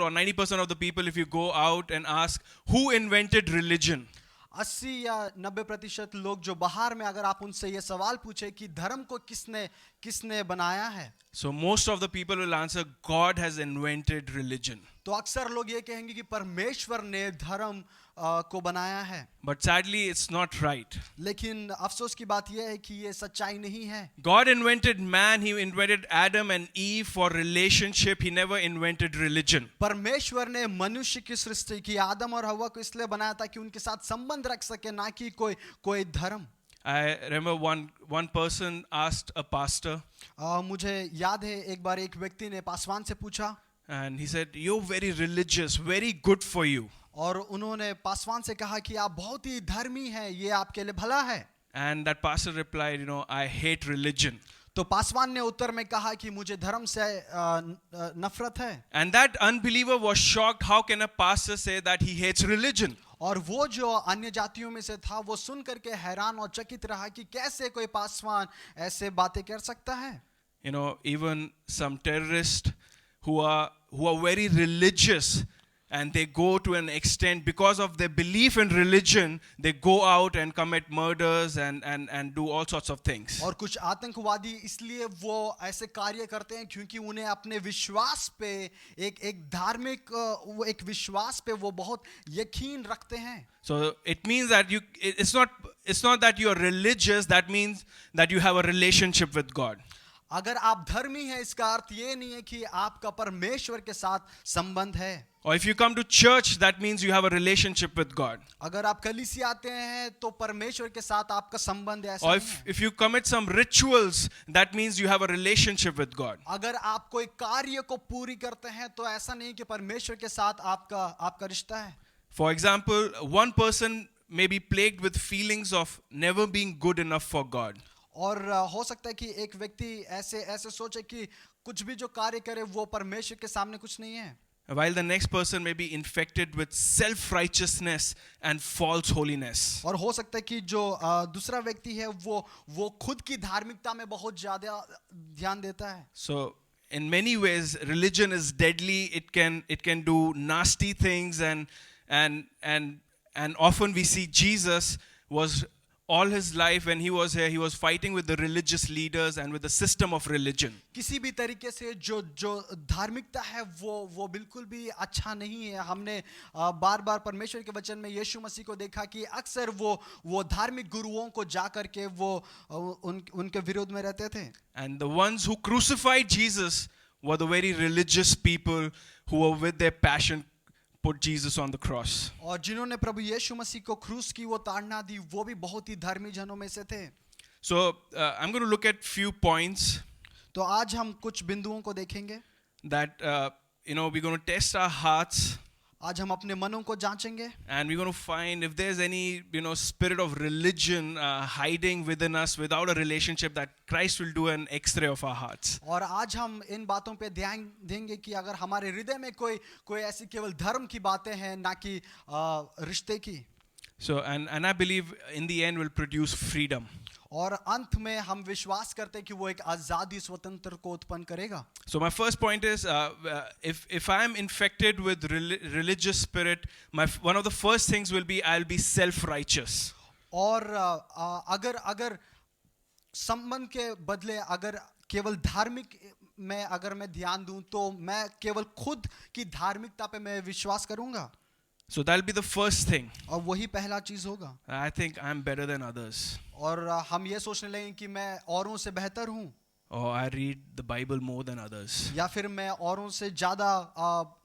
or 90% of the people, if you go out and ask who invented religion, 80 या 90% लोग जो बाहर में, अगर आप उनसे ये सवाल पूछे कि धर्म को किसने किसने बनाया है, so most of the people will answer God has invented religion. तो अक्सर लोग ये कहेंगे कि परमेश्वर ने धर्म को बनाया है. But sadly, it's not right. लेकिन अफसोस की बात यह है कि ये सच्चाई नहीं है. God invented man. He invented Adam and Eve for relationship. He never invented religion. परमेश्वर ने मनुष्य की सृष्टि की, आदम और हव्वा को इसलिए बनाया था कि उनके साथ संबंध रख सके, ना कि कोई धर्म. I remember one person asked a pastor, मुझे याद है एक बार एक व्यक्ति ने पासवान से पूछा, and he said, "You're very religious, very good for you." और उन्होंने पासवान से कहा कि आप बहुत ही धर्मी हैं, ये आपके लिए भला है. And that pastor replied, "I hate religion." तो पासवान ने उत्तर में कहा कि मुझे धर्म से नफरत है. And that unbeliever was shocked. How can a pastor say that he hates religion? और वो जो अन्य जातियों में से था, वो सुन करके हैरान और चकित रहा कि कैसे कोई पासवान ऐसे बातें कर सकता है. Even some terrorists who are very religious, and they go to an extent, because of their belief in religion, they go out and commit murders and do all sorts of things. और कुछ आतंकवादी इसलिए वो ऐसे कार्य करते हैं क्योंकि उन्हें अपने विश्वास पे एक धार्मिक एक विश्वास पे वो बहुत यकीन रखते हैं. So it means that it's not that you are religious, that means that you have a relationship with God. अगर आप धर्मी हैं, इसका अर्थ ये नहीं है कि आपका परमेश्वर के साथ संबंध है. Or if you come to church, that means you have a relationship with God. अगर आप कलीसिया आते हैं तो परमेश्वर के साथ आपका संबंध ऐसा Or नहीं है. if you commit some rituals, that means you have a relationship with God. अगर आप कोई कार्य को पूरी करते हैं तो ऐसा नहीं कि परमेश्वर के साथ आपका रिश्ता है. For example, one person may be plagued with feelings of never being good enough for God. और हो सकता है कि एक व्यक्ति ऐसे सोचे कि कुछ भी जो कार्य करे वो परमेश्वर के सामने कुछ नहीं है. While the next person may be infected with self-righteousness and false holiness. और हो सकता है कि जो दूसरा व्यक्ति है वो खुद की धार्मिकता में बहुत ज्यादा ध्यान देता है. So in many ways, religion is deadly. It can do nasty things, and often we see Jesus was all his life when he was here, he was fighting with the religious leaders and with the system of religion. किसी भी तरीके से जो धार्मिकता है वो बिल्कुल भी अच्छा नहीं है. हमने बार-बार परमेश्वर के वचन में यीशु मसीह को देखा कि अक्सर वो धार्मिक गुरुओं को जा करके वो उनके विरोध में रहते थे. And the ones who crucified Jesus were the very religious people who were with their passion put Jesus on the cross. और जिन्होंने प्रभु यीशु मसीह को क्रूस की वो ताड़ना दी, वो भी बहुत ही धर्मी जनों में से थे. So I'm going to look at few points. तो आज हम कुछ बिंदुओं को देखेंगे. That we're going to test our hearts. आज हम अपने मनों को जांचेंगे. And we're going to find if there's any spirit of religion hiding within us without a relationship, that Christ will do an X-ray of our hearts. और आज हम इन बातों पे ध्यान देंगे कि अगर हमारे हृदय में कोई ऐसी केवल धर्म की बातें हैं, ना कि रिश्ते की. So and I believe in the end will produce freedom. और अंत में हम विश्वास करते हैं कि वो एक आजादी स्वतंत्र को उत्पन्न करेगा. So my first point is if I am infected with religious spirit, one of the first things will be I'll be self-righteous. और अगर संबंध के बदले अगर केवल धार्मिक में अगर मैं ध्यान दूं तो मैं केवल खुद की धार्मिकता पे मैं विश्वास करूंगा. So that'll be the first thing. और वही पहला चीज होगा. I think I'm better than others. और हम ये सोचने लगेंगे कि मैं औरों से बेहतर हूँ. Or I read the Bible more than others. या फिर मैं औरों से ज्यादा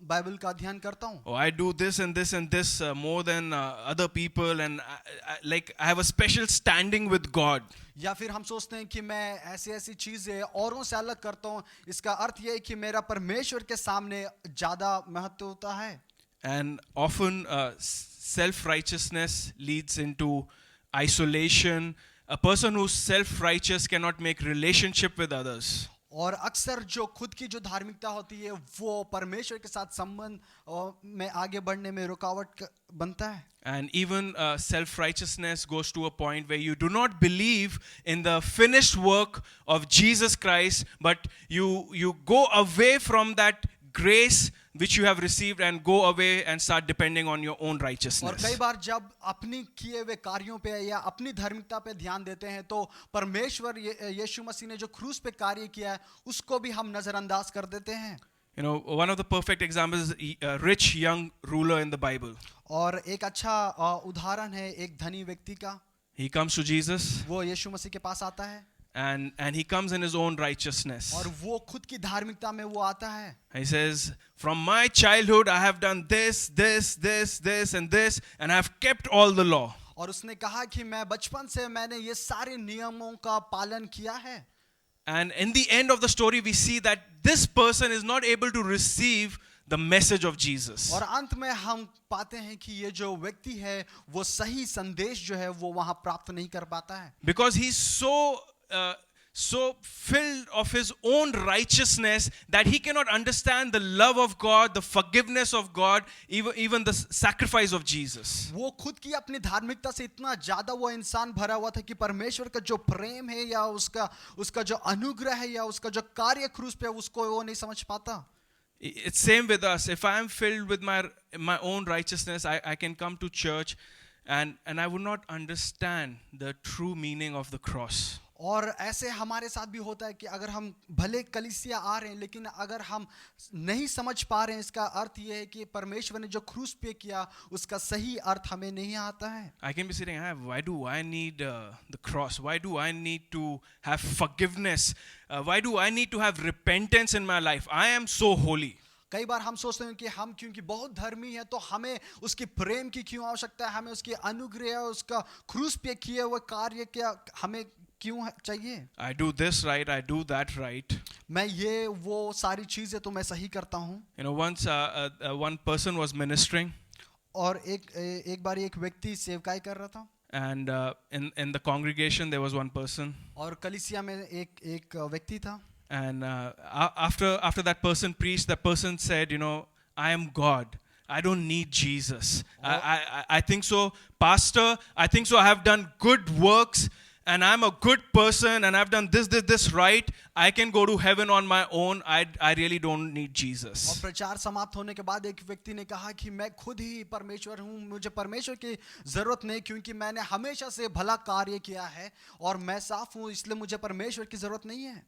बाइबल का अध्ययन करता हूँ. Or I do this and this and this more than other people, and I have a special standing with God. या फिर हम सोचते हैं कि मैं ऐसी चीजें औरों से अलग करता हूँ. इसका अर्थ ये है कि मेरा परमेश्वर के सामने ज्यादा महत्व होता है. And often self-righteousness leads into isolation. A person who's self-righteous cannot make relationship with others. और अक्सर जो खुद की जो धार्मिकता होती है वो परमेश्वर के साथ संबंध में आगे बढ़ने में रुकावट बनता है. And even self-righteousness goes to a point where you do not believe in the finished work of Jesus Christ, but you go away from that grace which you have received and go away and start depending on your own और righteousness. कई बार जब अपनी किए हुए कार्यों पे या अपनी धार्मिकता पे ध्यान देते हैं तो परमेश्वर यीशु मसीह ने जो क्रूस पे कार्य किया है उसको भी हम नजरअंदाज कर देते हैं. You know, one of the perfect examples is a rich young ruler in the Bible. और एक अच्छा उदाहरण है एक धनी व्यक्ति का. He comes to Jesus वो यीशु मसीह के पास आता है and he comes in his own righteousness. और वो खुद की धार्मिकता में वो आता है. He says, from my childhood I have done this and this and I have kept all the law. और उसने कहा कि मैं बचपन से मैंने ये सारे नियमों का पालन किया है. And in the end of the story we see that this person is not able to receive the message of Jesus. और अंत में हम पाते हैं कि ये जो व्यक्ति है वो सही संदेश जो है वो वहां प्राप्त नहीं कर पाता है. Because he's so filled of his own righteousness that he cannot understand the love of God, the forgiveness of God, even the sacrifice of Jesus. वो खुद की अपनी धार्मिकता से इतना ज्यादा वो इंसान भरा हुआ था कि परमेश्वर का जो प्रेम है या उसका जो अनुग्रह है या उसका जो कार्य क्रूस पे उसको वो नहीं समझ पाता. It's same with us. If I am filled with my own righteousness, I can come to church and I would not understand the true meaning of the cross. और ऐसे हमारे साथ भी होता है कि अगर हम भले कलीसिया आ रहे हैं लेकिन अगर हम नहीं समझ पा रहे हैं इसका अर्थ ये है कि परमेश्वर ने जो क्रूस पे किया उसका सही अर्थ हमें नहीं आता है. I can be sitting, why do I need the cross? Why do I need to have forgiveness? Why do I need to have repentance in my life? I am so holy. कई बार हम सोचते हैं कि हम क्योंकि बहुत धर्मी हैं तो हमें उसकी प्रेम की क्यों आवश्यकता है, हमें उसकी अनुग्रह उसका क्रूस पे किए हुए कार्य क्या हमें क्यों चाहिए. I do this right, I do that right. मैं ये वो सारी चीजें तो मैं सही करता हूँ. You know, once one person was ministering, और एक बार एक व्यक्ति सेवकाई कर रहा था. and in the congregation there was one person, और कलीसिया में एक व्यक्ति था. and after that person preached, that person said, you know, I am God, I don't need Jesus. I think so, pastor, I think so, I have done good works and I'm a good person and I've done this right, I can go to heaven on my own. I really don't need Jesus. और प्रचार समाप्त होने के बाद एक व्यक्ति ने कहा कि मैं खुद ही परमेश्वर हूँ, मुझे परमेश्वर की जरूरत नहीं क्योंकि मैंने हमेशा से भला कार्य किया है और मैं साफ हूँ, इसलिए मुझे परमेश्वर की जरूरत नहीं है.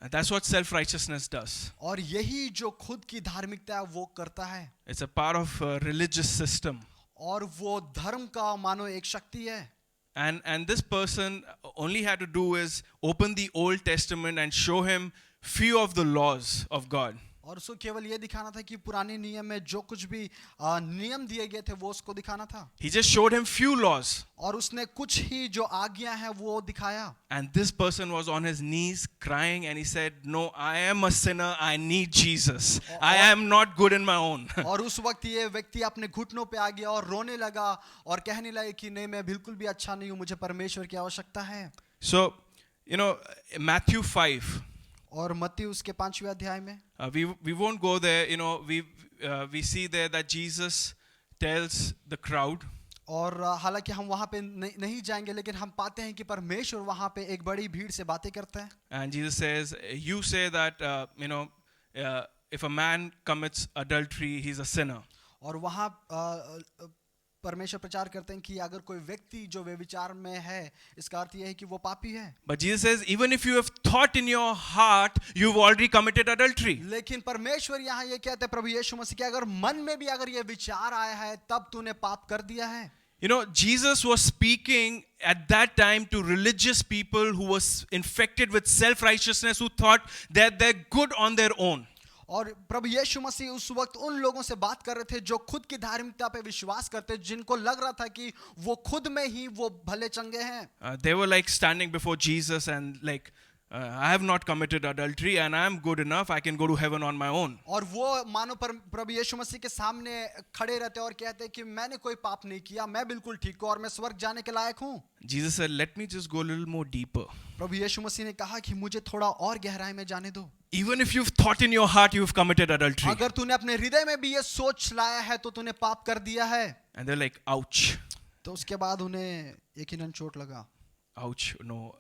That's what self-righteousness does. और यही जो खुद की धार्मिकता है वो करता है. It's a part of a religious system. और वो धर्म का मानो एक शक्ति है. And this person only had to do is open the Old Testament and show him few of the laws of God. और उसको केवल ये दिखाना था कि पुराने नियम में जो कुछ भी नियम दिए गए थे वो उसको दिखाना था. He just showed him few laws. और उसने कुछ ही जो आज्ञा है वो दिखाया. And this person was on his knees crying and he said, no, I am a sinner, I need Jesus. I am not good in my own. और उस वक्त ये व्यक्ति अपने घुटनों पे आ गया और रोने लगा और कहने लगा कि नहीं, मैं बिल्कुल भी अच्छा नहीं हूँ, मुझे परमेश्वर की आवश्यकता है. So, you know, Matthew 5. और मत्ती उसके 5वें अध्याय में We won't go there. You know, we see there that Jesus tells the crowd. और हालांकि हम वहाँ पे नहीं जाएंगे लेकिन हम पाते हैं कि परमेश्वर वहाँ पे एक बड़ी भीड़ से बातें करता है. And Jesus says, you say that you know, if a man commits adultery, he's a sinner. और वहाँ परमेश्वर प्रचार करते हैं कि अगर कोई व्यक्ति जो व्यभिचार में है इसका अर्थ यह है कि वो पापी है. But Jesus says, even if you have thought in your heart, you've already committed adultery. लेकिन परमेश्वर यहाँ ये कहते हैं प्रभु यीशु मसीह कि अगर मन में भी अगर ये विचार आया है तब तूने पाप कर दिया है. You know, Jesus was speaking at that time to religious people who was infected with self-righteousness, who thought that they're good on their own. और प्रभु यीशु मसीह उस वक्त उन लोगों से बात कर रहे थे जो खुद की धार्मिकता पे विश्वास करते, जिनको लग रहा था कि वो खुद में ही वो भले चंगे हैं. They were like standing before Jesus and like, I have not committed adultery and I am good enough, I can go to heaven on my own. और वो मानो प्रभु यीशु मसीह के सामने खड़े रहते और कहते कि मैंने कोई पाप नहीं किया, मैं बिल्कुल ठीक हूँ और मैं स्वर्ग जाने के लायक हूँ. Jesus said, let me just go a little more deeper. प्रभु यीशु मसीह ने कहा कि मुझे थोड़ा और गहराई में जाने दो. Even if you've thought in your heart you've committed adultery. अगर तूने अपने हृदय में भी ये सोच लाया है तो तूने पाप कर दिया है. And they're like, ouch. तो उसके बाद उन्हें यकीनन चोट लगा. Ouch, no.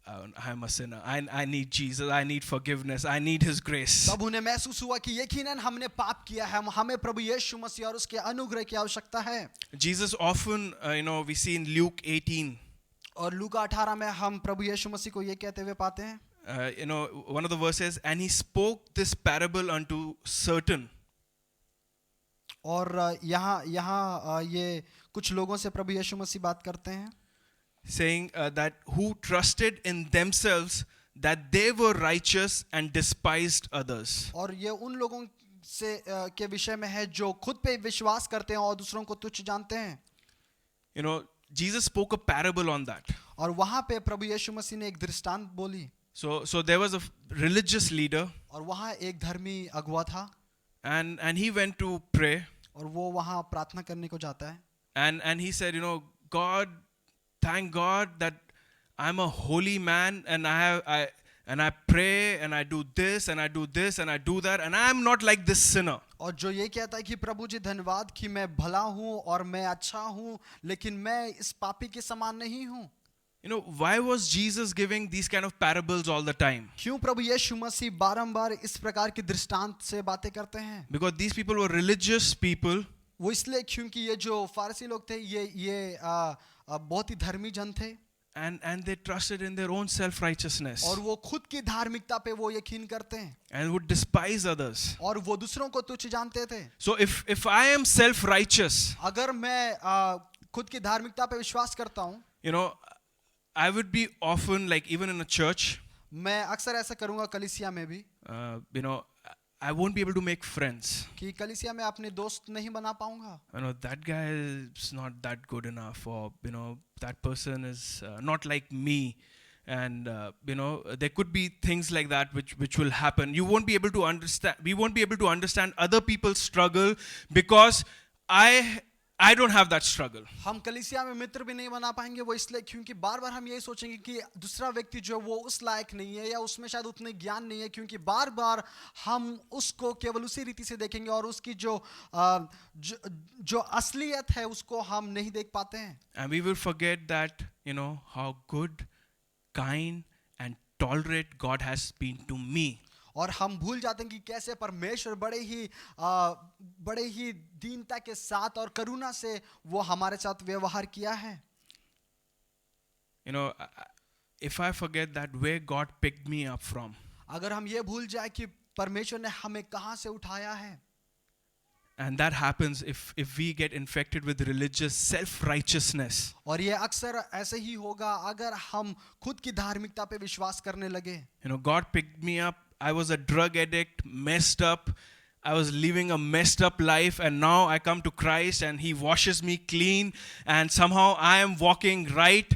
I'm a sinner. I need Jesus. I need forgiveness. I need His grace. तब उन्हें महसूस हुआ कि यकीनन हमने पाप किया है, हमें प्रभु यीशु मसीह और उसके अनुग्रह की आवश्यकता है। Jesus often, we see in Luke 18, और लूका 18 में हम प्रभु यीशु मसीह को ये कहते हुए पाते हैं, one of the verses, and He spoke this parable unto certain. और यहाँ ये कुछ लोगों से प्रभु यीशु मसीह बात करते हैं, saying that who trusted in themselves that they were righteous and despised others. और ये उन लोगों से के विषय में है जो खुद पे विश्वास करते हैं और दूसरों को तुच्छ जानते हैं। Jesus spoke a parable on that. और वहाँ पे प्रभु यीशु मसीह ने एक दृष्टांत बोली। So there was a religious leader, और वहाँ एक धर्मी अगुवा था, and he went to pray, और वो वहाँ प्रार्थना करने को जाता है, and he said, God, thank God that I'm a holy man, and I pray and I do this and I do this and I do that, and I'm not like this sinner. और जो ये कहता है कि प्रभु जी धन्यवाद कि मैं भला हूँ और मैं अच्छा हूँ, लेकिन मैं इस पापी के समान नहीं हूँ। Why was Jesus giving these kind of parables all the time? क्यों प्रभु यीशु मसीह बारंबार इस प्रकार की दृष्टांत से बातें करते हैं? Because these people were religious people. वो इसलिए क्योंकि ये जो फारसी लोग थे, ये बहुत ही धर्मी जन थे, and they trusted in their own self-righteousness, और वो खुद की धार्मिकता पे वो यकीन करते हैं, and would despise others. और वो दूसरों को तुच्छ जानते थे। So if I am self-righteous, अगर मैं खुद की धार्मिकता पे विश्वास करता हूँ, I would be often, like even in a church, मैं अक्सर ऐसा करूँगा कलीसिया में भी, I won't be able to make friends. कि कलीसिया में अपने दोस्त नहीं बना पाऊंगा। That guy is not that good enough, or that person is not like me, and there could be things like that which will happen. You won't be able to understand. We won't be able to understand other people's struggle because I don't have that struggle. हम कलीसिया में मित्र भी नहीं बना पाएंगे, वो इसलिए क्योंकि बार बार हम यही सोचेंगे कि दूसरा व्यक्ति जो वो उस लायक नहीं है, या उसमें शायद उतने ज्ञान नहीं है, क्योंकि बार बार हम उसको केवल उसी रीति से देखेंगे और उसकी जो असलियत है उसको हम नहीं देख पाते हैं। And we will forget that how good, kind and tolerant God has been to me. और हम भूल जाते हैं कि कैसे परमेश्वर बड़े ही दीनता के साथ और करुणा से वो हमारे साथ व्यवहार किया है। If I forget that where God picked me up from, अगर हम ये भूल जाए कि परमेश्वर ने हमें कहाँ से उठाया है, and that happens if we get infected with religious self-righteousness. और ये अक्सर ऐसे ही होगा अगर हम खुद की धार्मिकता पे विश्वास करने लगे। God picked me up. I was a drug addict, messed up. I was living a messed up life, and now I come to Christ and He washes me clean, and somehow I am walking right.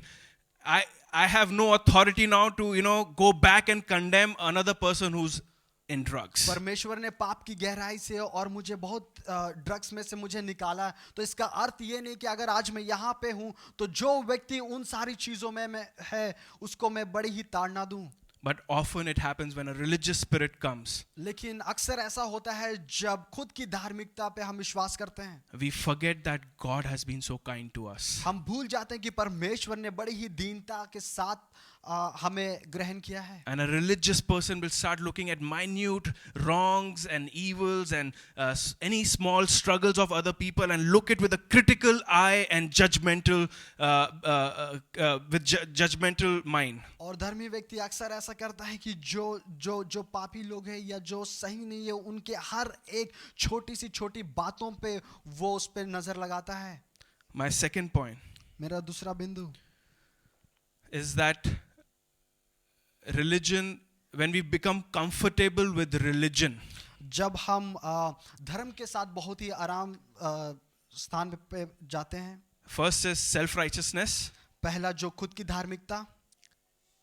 I have no authority now to go back and condemn another person who's in drugs. परमेश्वर ने पाप की गहराई से और मुझे बहुत drugs में से मुझे निकाला, तो इसका अर्थ ये नहीं कि अगर आज मैं यहाँ पे हूँ तो जो व्यक्ति उन सारी चीजों में है उसको मैं बड़ी ही ताड़ना दूं। But often it happens when a religious spirit comes. लेकिन अक्सर ऐसा होता है जब खुद की धार्मिकता पे हम विश्वास करते हैं, We forget that God has been so kind to us. हम भूल जाते हैं कि परमेश्वर ने बड़ी ही दीनता के साथ हमें ग्रहण किया है। And a religious person will start looking at minute wrongs and evils and any small struggles of other people and look it with a critical eye and judgmental judgmental mind. और धर्मी व्यक्ति अक्सर ऐसा करता है कि जो पापी लोग हैं या जो सही नहीं है, उनके हर एक छोटी सी छोटी बातों पे वो उस पे नजर लगाता है। My second point मेरा दूसरा बिंदु is that religion, when we become comfortable with religion, जब हम धर्म के साथ बहुत ही आराम स्थान पे जाते हैं, first is self-righteousness. पहला जो खुद की धार्मिकता,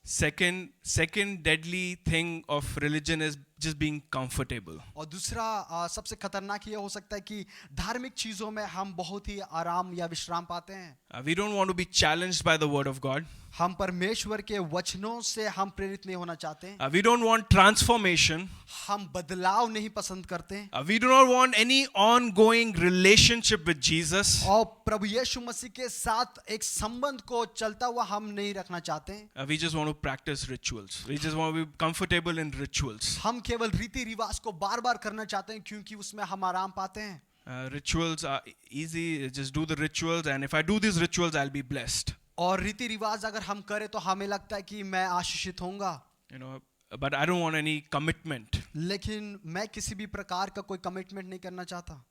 second deadly thing of religion is just being comfortable. और दूसरा सबसे खतरनाक ये हो सकता है कि धार्मिक चीजों में हम बहुत ही आराम या विश्राम पाते हैं। We don't want to be challenged by the word of God. हम परमेश्वर के वचनों से हम प्रेरित नहीं होना चाहते हैं। We don't want transformation. हम बदलाव नहीं पसंद करते हैं। We do not want any ongoing relationship with Jesus. और प्रभु यीशु मसीह के साथ एक संबंध को चलता हुआ हम नहीं रखना चाहते हैं। We just want to practice rituals. We just want to be comfortable in rituals. हम केवल रीति रिवाज को बार बार करना चाहते हैं क्योंकि उसमें हम आराम पाते हैं। Rituals are easy. Just do the rituals, and if I do these rituals, I'll be blessed. और रीति रिवाज अगर हम करें तो हमें लगता है कि मैं आशीषित होऊंगा। You know, but I don't want any commitment. लेकिन मैं किसी भी प्रकार का कोई कमिटमेंट नहीं करना चाहता।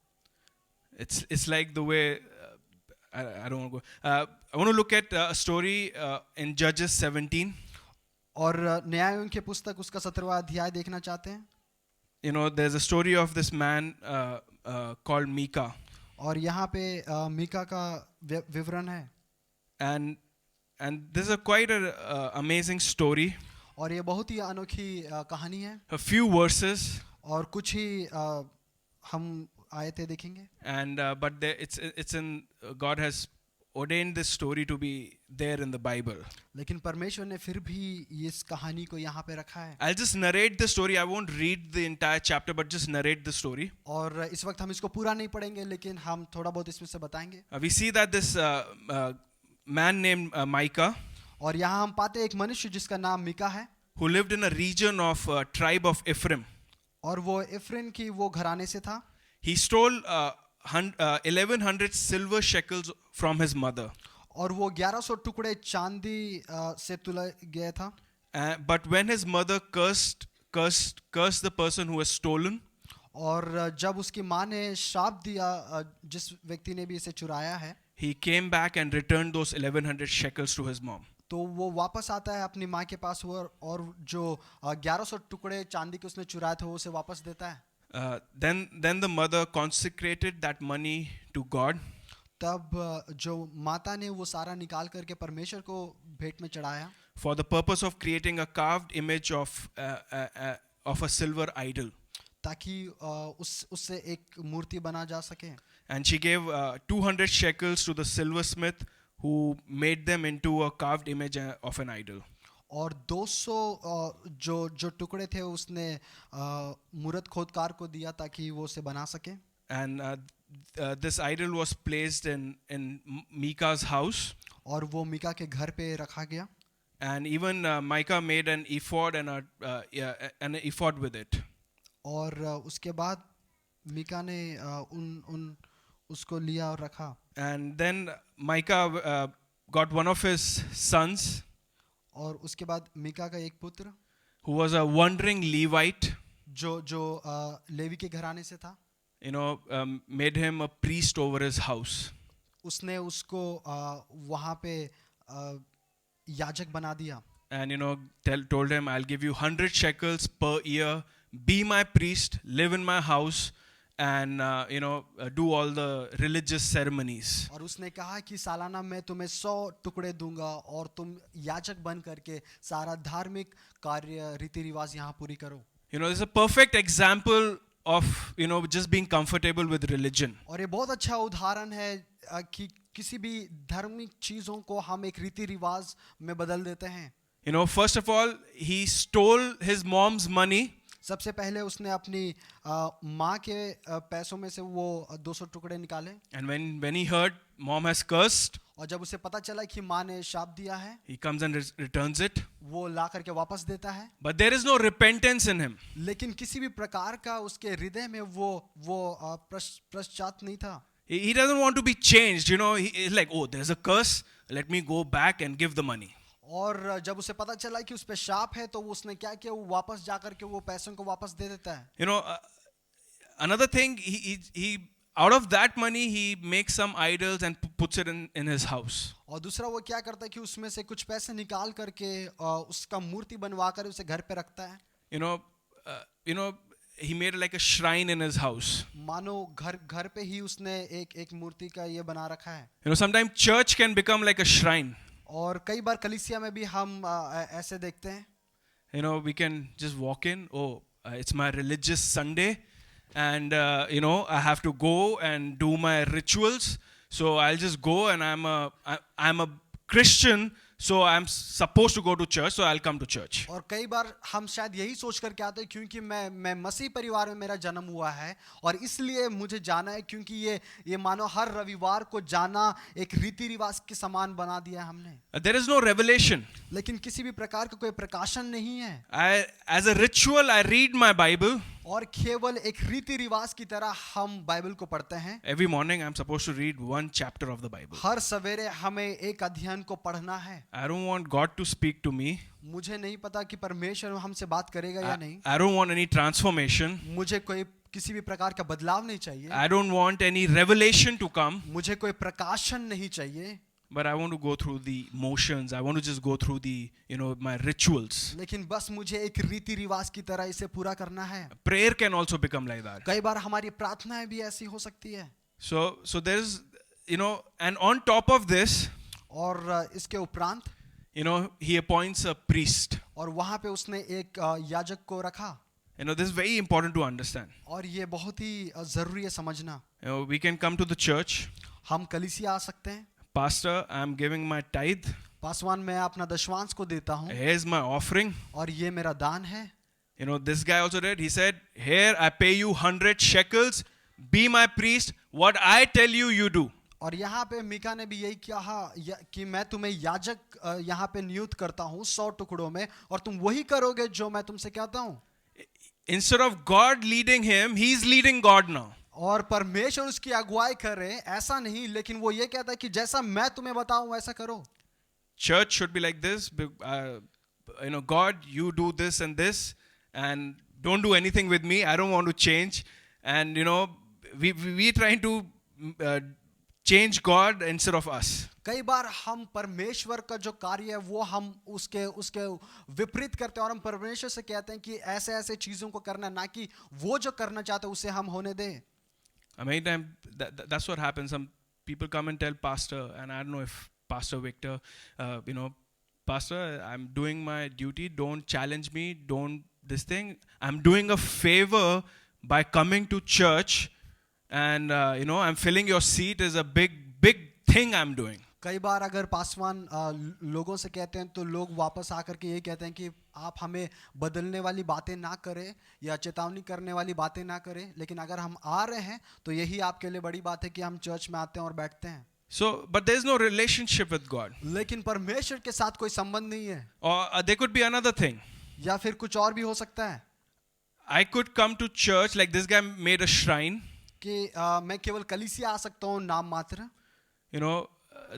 It's like the way I don't want to go. I want to look at a story in Judges 17. और न्यायों की पुस्तक उसका 17वां अध्याय देखना चाहते हैं। You know, there's a story of this man called Micah. और यहाँ पे मीका का विवरण है। And this is a quite a amazing story. और ये बहुत ही अनोखी कहानी है। A few verses, और कुछ ही हम आयतें देखेंगे। and but it's in God has ordained this story to be there in the Bible. लेकिन परमेश्वर ने फिर भी इस कहानी को यहाँ पे रखा है। I'll just narrate the story. I won't read the entire chapter, but just narrate the story. और इस वक्त हम इसको पूरा नहीं पढ़ेंगे लेकिन हम थोड़ा बहुत इसमें से बताएंगे। We see that this man named Micah, और यहाँ हम पाते हैं एक मनुष्य जिसका नाम मीका है, who lived in a region of tribe of Ephraim. और वो इफ्रेम की वो घराने से था। He stole 1100 silver shekels from his mother. और वो 1100 टुकड़े चांदी से तुला गया था। But when his mother cursed the person who has stolen, और जब उसकी माँ ने शाप दिया जिस व्यक्ति ने भी इसे चुराया है, he came back and returned those 1100 shekels to his mom. तो वो वापस आता है अपनी माँ के पास और जो 1100 टुकड़े चांदी के उसने चुराए थे वो उसे वापस देता है। Then the mother consecrated that money to God. तब जो माता ने वो सारा निकाल करके परमेश्वर को भेंट में चढ़ाया, for the purpose of creating a carved image of a silver idol. ताकि उससे एक मूर्ति बना जा सके। And she gave 200 shekels to the silversmith who made them into a carved image of an idol. और 200 जो टुकड़े थे उसने मूर्त खोदकार को दिया ताकि वो उसे बना सके। And this idol was placed in Micah's house. और वो मीका के घर पे रखा गया। And even Micah made an ephod and an ephod with it. और उसके बाद मीका ने उसको लिया और रखा। And then Micah got one of his sons, और उसके बाद मीका का एक पुत्र, who was a wandering Levite, जो लेवी के घराने से था, you know, made him a priest over his house. उसने उसको वहाँ पे याजक बना दिया। And you know, told him, I'll give you 100 shekels per year, be my priest, live in my house, and you know, do all the religious ceremonies. और उसने कहा कि सालाना मैं तुम्हें 100 टुकड़े दूंगा और तुम याजक बन करके सारा धार्मिक कार्य रीति रिवाज यहाँ पूरी करो। You know, this is a perfect example of, you know, just being comfortable with religion. और ये बहुत अच्छा उदाहरण है कि किसी भी धार्मिक चीजों को हम एक रीति रिवाज में बदल देते हैं। You know, first of all, he stole his mom's money. सबसे पहले उसने अपनी माँ के पैसों में से वो 200 टुकड़े निकाले। And when he heard mom has cursed, और जब उसे पता चला कि माँ ने शाप दिया है, he comes and returns it. वो ला करके वापस देता है। But there is no repentance in him. लेकिन किसी भी प्रकार का उसके हृदय में वो पश्चात नहीं था। He doesn't want to be changed. You know, he's like, oh, there's a curse. Let me go back and give the money. और जब उसे पता चला कि उस पे शाप है तो उसने क्या किया, वो वापस जा करके वो पैसों को वापस दे देता है। You know, another thing, he out of that money he makes some idols and puts it in his house. और दूसरा वो क्या करता है कि उसमें से कुछ पैसे निकाल करके उसका मूर्ति बनवा कर उसे घर पे रखता है। You know, he made like a shrine in his house. मानो घर पे ही उसने एक मूर्ति का ये बना रखा है। You know, sometimes church can become like a shrine. और कई बार कलीसिया में भी हम ऐसे देखते हैं। You know, we can just walk in. Oh, it's my religious Sunday, and you know, I have to go and do my rituals. So I'll just go, and I'm a Christian. so I'm supposed to go to church, so I'll come to church. और कई बार हम शायद यही सोच करके आते हैं क्योंकि मैं मसीह परिवार में मेरा जन्म हुआ है और इसलिए मुझे जाना है, क्योंकि ये मानो हर रविवार को जाना एक रीति रिवाज के समान बना दिया है हमने। There is no revelation. लेकिन किसी भी प्रकार का कोई प्रकाशन नहीं है। As a ritual, I read my Bible. और केवल एक रीति रिवाज की तरह हम बाइबल को पढ़ते हैं। Every morning I'm supposed to read one chapter of the Bible. हर सवेरे हमें एक अध्ययन को पढ़ना है। I don't want God to speak to me. मुझे नहीं पता कि परमेश्वर हमसे बात करेगा या नहीं। I don't want any transformation. मुझे कोई किसी भी प्रकार का बदलाव नहीं चाहिए। I don't want any revelation to come. मुझे कोई प्रकाशन नहीं चाहिए। But I want to go through the motions. I want to just go through the, my rituals. लेकिन बस मुझे एक रीति रिवाज की तरह इसे पूरा करना है। Prayer can also become like that. कई बार हमारी प्रार्थनाएं भी ऐसी हो सकती है। So there's, and on top of this, और इसके उपरांत, he appoints a priest. और वहां पे उसने एक याजक को रखा। This is very important to understand. और ये बहुत ही जरूरी है समझना। We can come to the church. हम कलीसिया आ सकते हैं। Pastor, I'm giving my tithe. Paswan, मैं अपना दशवांश को देता हूँ। Here's my offering. और ये मेरा दान है। This guy also did. He said, here I pay you 100 shekels. Be my priest. What I tell you, you do. और यहाँ पे मीका ने भी यही कहा कि मैं तुम्हें याजक यहाँ पे नियुक्त करता हूँ 100 टुकड़ों में, और तुम वही करोगे जो मैं तुमसे कहता हूँ। Instead of God leading him, he's leading God now. और परमेश्वर उसकी अगुवाई करे ऐसा नहीं, लेकिन वो ये कहता है कि जैसा मैं तुम्हें बताऊं वैसा करो। Church should be like this. God, you do this and this, and don't do anything with me. I don't want to change. And we trying to change God instead of us. कई बार हम परमेश्वर का जो कार्य है वो हम उसके विपरीत करते हैं और हम परमेश्वर से कहते हैं कि ऐसे ऐसे चीजों को करना, ना कि वो जो करना चाहते हैं उसे हम होने दें। Many times that's what happens. Some people come and tell pastor, and I don't know if Pastor Victor, Pastor, I'm doing my duty. Don't challenge me. Don't this thing. I'm doing a favor by coming to church, and I'm filling your seat is a big thing I'm doing. कई बार अगर पासवान लोगों से कहते हैं तो लोग वापस आकर के ये कहते हैं कि आप हमें बदलने वाली बातें ना करें या चेतावनी करने वाली बातें ना करें, लेकिन अगर हम आ रहे हैं तो यही आपके लिए बड़ी बात है कि हम चर्च में आते हैं और बैठते हैं। But there's no relationship with God. लेकिन परमेश्वर के साथ कोई संबंध नहीं है। Or there could be another thing. या फिर कुछ और भी हो सकता है। I could come to church like this guy made a shrine. कि मैं केवल कलीसिया आ सकता हूँ नाम मात्र।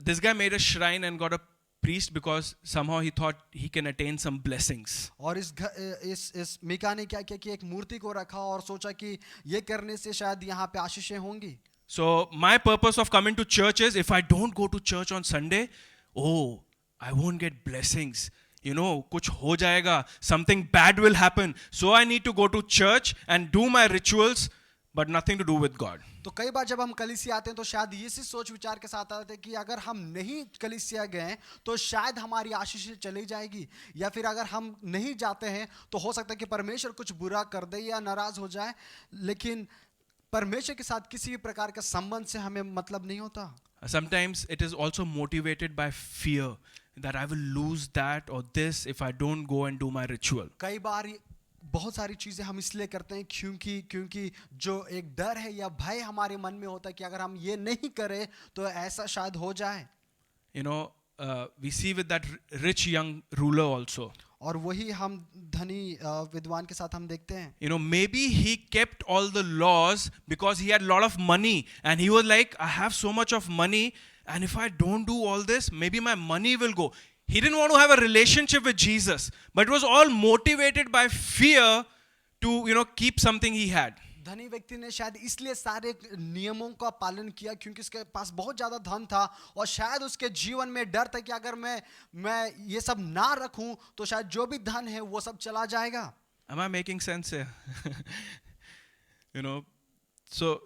This guy made a shrine and got a priest because somehow he thought he can attain some blessings. और इस मीका ने क्या किया कि एक मूर्ति को रखा और सोचा कि ये करने से शायद यहाँ पे आशीषें होंगी। So my purpose of coming to church is, if I don't go to church on Sunday, I won't get blessings. कुछ हो जाएगा, something bad will happen. So I need to go to church and do my rituals, but nothing to do with God. तो कई बार जब हम कलीसिया आते हैं तो शायद इसी सोच विचार के साथ आते हैं कि अगर हम नहीं कलीसिया गए तो शायद हमारी आशीष चली जाएगी, या फिर अगर हम नहीं जाते हैं तो हो सकता है कि परमेश्वर कुछ बुरा कर दे या नाराज हो जाए, लेकिन परमेश्वर के साथ किसी भी प्रकार का संबंध से हमें मतलब नहीं होता। Sometimes it is also motivated by fear that I will lose that or this if I don't go and do my ritual. कई बार बहुत सारी चीजें हम इसलिए करते हैं क्योंकि जो एक डर है या भय हमारे मन में होता है कि अगर हम ये नहीं करें तो ऐसा शायद हो जाए। We see with that rich young ruler also. और वही हम धनी विद्वान के साथ हम देखते हैं। Maybe he kept all the laws because he had a lot of money, and he was like, I have so much of money, and if I don't do all this, maybe my money will go. He didn't want to have a relationship with Jesus, but it was all motivated by fear to, keep something he had. धनी व्यक्ति ने शायद इसलिए सारे नियमों का पालन किया क्योंकि उसके पास बहुत ज्यादा धन था और शायद उसके जीवन में डर था कि अगर मैं ये सब ना रखूं तो शायद जो भी धन है वो सब चला जाएगा। Am I making sense here? So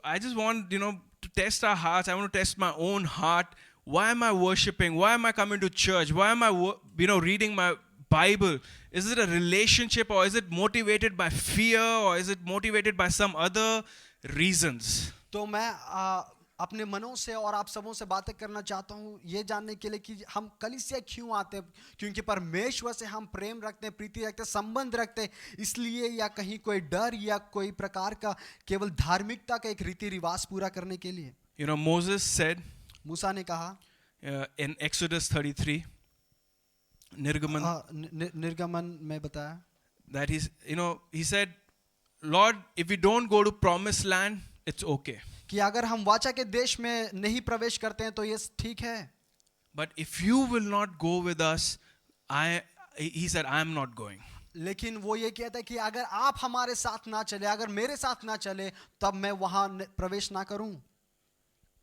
I just want, to test our hearts. I want to test my own heart. Why am I worshiping? Why am I coming to church? Why am I, reading my Bible? Is it a relationship, or is it motivated by fear, or is it motivated by some other reasons? तो मैं अपने मनों से और आप सबों से बातें करना चाहता हूँ ये जानने के लिए कि हम कलीसिया क्यों आते हैं, क्योंकि परमेश्वर से हम प्रेम रखते हैं, प्रीति रखते हैं, संबंध रखते हैं, इसलिए, या कहीं कोई डर या कोई प्रकार का केवल धार्मिकता का एक रीति रिवाज पूरा करने के लिए? You know, Moses said मूसा ने कहा in Exodus 33, Nirgaman, निर्गमन में बताया that he said, Lord, if we don't go to promised land, it's okay. कि अगर हम वाचा के देश में नहीं प्रवेश करते हैं तो ये ठीक है, But if you will not go with us, he said, I am not going. लेकिन वो ये कहता है कि अगर आप हमारे साथ ना चले, अगर मेरे साथ ना चले, तब मैं वहां प्रवेश ना करूं।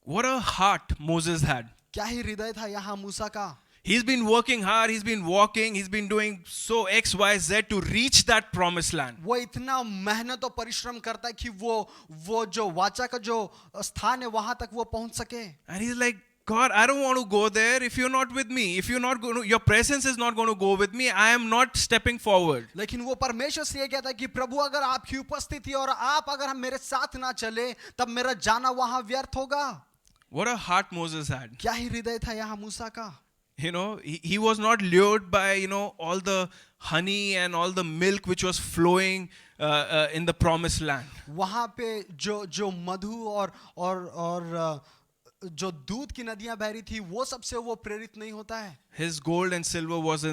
What a heart Moses had. क्या ही हृदय था यहाँ मूसा का। He's been working hard, he's been walking, he's been doing so X, Y, Z to reach that promised land. वो इतना मेहनत और परिश्रम करता है कि वो जो वाचा का जो स्थान है वहां तक वो पहुंच सके। And he's like, God, I don't want to go there if you're not with me. If you're not going to, your presence is not going to go with me, I am not stepping forward. लेकिन वो परमेश्वर से ये कहता है कि प्रभु अगर आपकी उपस्थिति और आप अगर हम मेरे साथ ना चले तब मेरा जाना वहां व्यर्थ होगा। What a heart Moses had. क्या ही हृदय था यहाँ मूसा का। He was not lured by, all the honey and all the milk which was flowing in the promised land. वहां पे जो मधु और जो दूध की नदियां बह रही थी वो सबसे वो प्रेरित नहीं होता है। His gold and silver was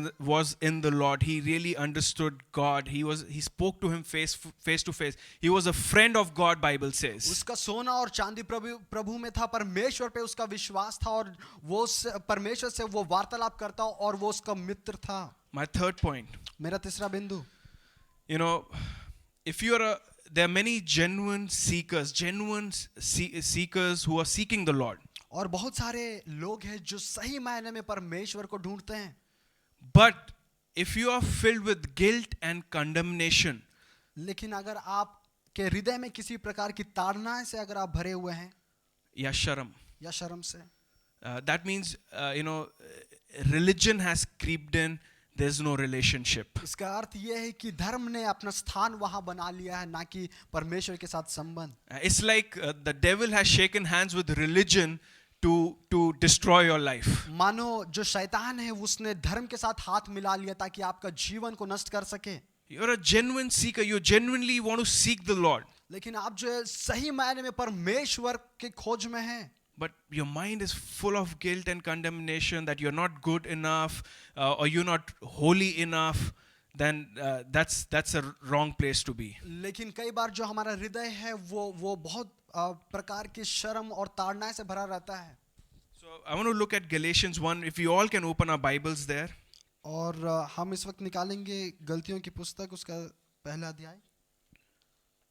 in the Lord. He really understood God. He spoke to him face to face. He was a friend of God, Bible says. उसका सोना और चांदी प्रभु में था, परमेश्वर पे उसका विश्वास था और वो परमेश्वर से वो वार्तालाप करता और वो उसका मित्र था। My third point. मेरा तीसरा बिंदु, if there are many genuine seekers who are seeking the Lord. और बहुत सारे लोग हैं जो सही मायने में परमेश्वर को ढूंढते हैं। But if you are filled with guilt and condemnation, लेकिन अगर आप के हृदय में किसी प्रकार की ताड़ना से अगर आप भरे हुए हैं या शर्म से, that means religion has creeped in. There's no relationship. इसका अर्थ यह है कि धर्म ने अपना स्थान वहां बना लिया है, ना कि परमेश्वर के साथ संबंध। It's like the devil has shaken hands with religion to destroy your life. मानो जो शैतान है उसने धर्म के साथ हाथ मिला लिया ताकि आपका जीवन को नष्ट कर सके। You're a genuine seeker. You genuinely want to seek the Lord. लेकिन आप जो है सही मायने में परमेश्वर के खोज में हैं, but your mind is full of guilt and condemnation that you're not good enough or you're not holy enough, then that's a wrong place to be. लेकिन कई बार जो हमारा हृदय है वो बहुत प्रकार की शर्म और ताड़ना से भरा रहता है। So I want to look at Galatians 1. If you all can open our Bibles there. और हम इस वक्त निकालेंगे गलतियों की पुस्तक उसका पहला अध्याय।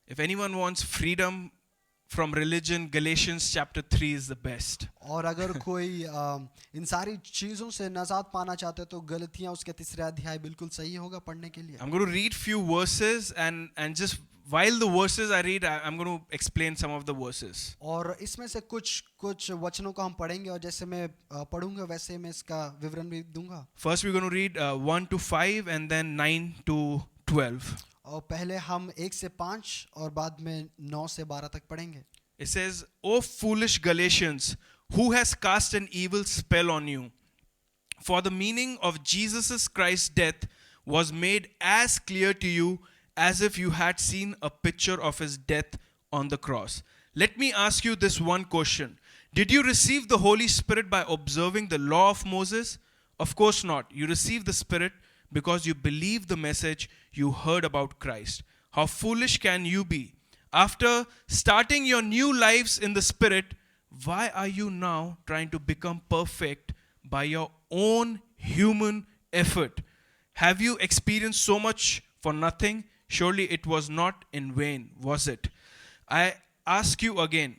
If anyone wants freedom from religion, Galatians chapter 3 is the best. और अगर कोई इन सारी चीजों से निजात पाना चाहते तो गलतियां उसके तीसरे अध्याय बिल्कुल सही होगा पढ़ने के लिए। I'm going to read few verses and just while the verses I read, I'm going to explain some of the verses. और इसमें से कुछ वचनों को हम पढ़ेंगे और जैसे मैं पढ़ूंगा वैसे मैं इसका विवरण भी दूंगा। First we're going to read 1 to 5 and then 9 to 12. और पहले हम 1 से 5 और बाद में 9 से 12 तक पढ़ेंगे। It says, O foolish Galatians, who has cast an evil spell on you? For the meaning of Jesus Christ's death was made as clear to you as if you had seen a picture of his death on the cross. Let me ask you this one question. Did you receive the Holy Spirit by observing the law of Moses? Of course not. You received the Spirit because you believed the message you heard about Christ. How foolish can you be? After starting your new lives in the Spirit, why are you now trying to become perfect by your own human effort? Have you experienced so much for nothing? Surely it was not in vain, was it? I ask you again,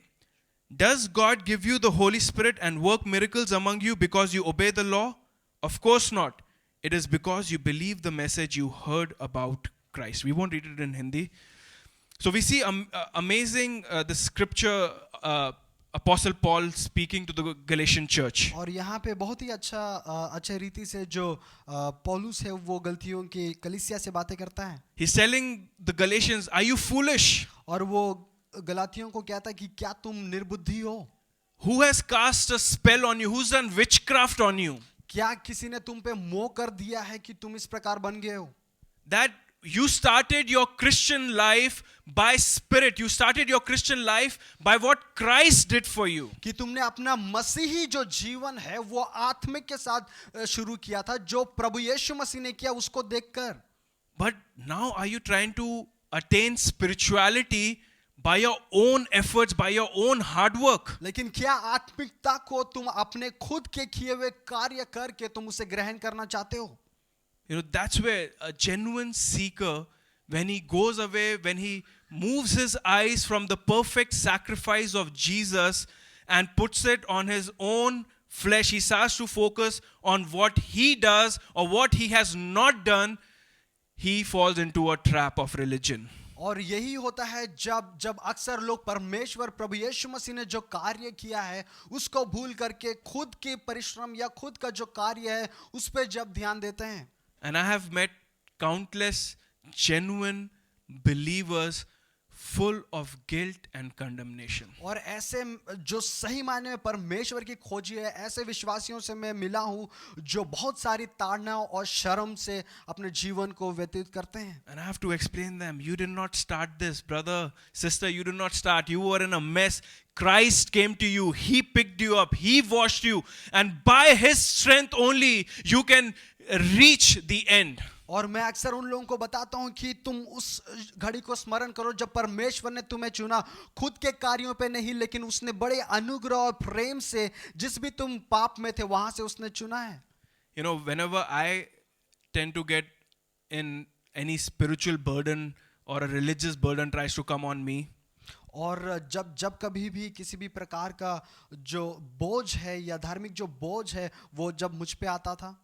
does God give you the Holy Spirit and work miracles among you because you obey the law? Of course not. It is because you believe the message you heard about Christ. We won't read it in Hindi. So we see amazing the scripture, Apostle Paul speaking to the Galatian church. और यहाँ पे बहुत ही अच्छे रीति से जो पौलुस है वो गलतियों की कलीसिया से बातें करता है। He's telling the Galatians, are you foolish? और वो गलातियों को कहता है कि क्या तुम निर्बुद्धि हो? Who has cast a spell on you? Who's done witchcraft on you? क्या किसी ने तुम पे मोह कर दिया है कि तुम इस प्रकार बन गए हो? That you started your Christian life by spirit. You started your Christian life by what Christ did for you. कि तुमने अपना मसीही जो जीवन है वो आत्मिक के साथ शुरू किया था, जो प्रभु यीशु मसीह ने किया उसको देखकर. But now are you trying to attain spirituality by your own efforts, by your own hard work? लेकिन क्या आत्मिकता को तुम अपने खुद के किए हुए कार्य करके तुम उसे ग्रहण करना चाहते हो? You know, that's where a genuine seeker, when he goes away, when he moves his eyes from the perfect sacrifice of Jesus and puts it on his own flesh, he starts to focus on what he does or what he has not done, he falls into a trap of religion. और यही होता है जब अक्सर लोग परमेश्वर प्रभु यीशु मसीह ने जो कार्य किया है उसको भूल करके खुद के परिश्रम या खुद का जो कार्य है उस पे जब ध्यान देते हैं. And I have met countless genuine believers full of guilt and condemnation. और ऐसे जो सही मायने में परमेश्वर की खोजी है, ऐसे विश्वासियों से मैं मिला हूँ जो बहुत सारी ताड़ना और शर्म से अपने जीवन को व्यतीत करते हैं. And I have to explain them, you did not start this, brother, sister, you did not start. You were in a mess. Christ came to you. He picked you up. He washed you. And by His strength only, you can reach the end. और मैं अक्सर उन लोगों को बताता हूं कि तुम उस घड़ी को स्मरण करो जब परमेश्वर ने तुम्हें चुना, खुद के कार्यों पे नहीं, लेकिन उसने बड़े अनुग्रह और प्रेम से जिस भी तुम पाप में थे वहां से उसने चुना है. You know, whenever I tend to get in any spiritual burden or a religious burden tries to come on me, और जब कभी भी किसी भी प्रकार का जो बोझ है या धार्मिक जो बोझ है वो जब मुझ पे आता था,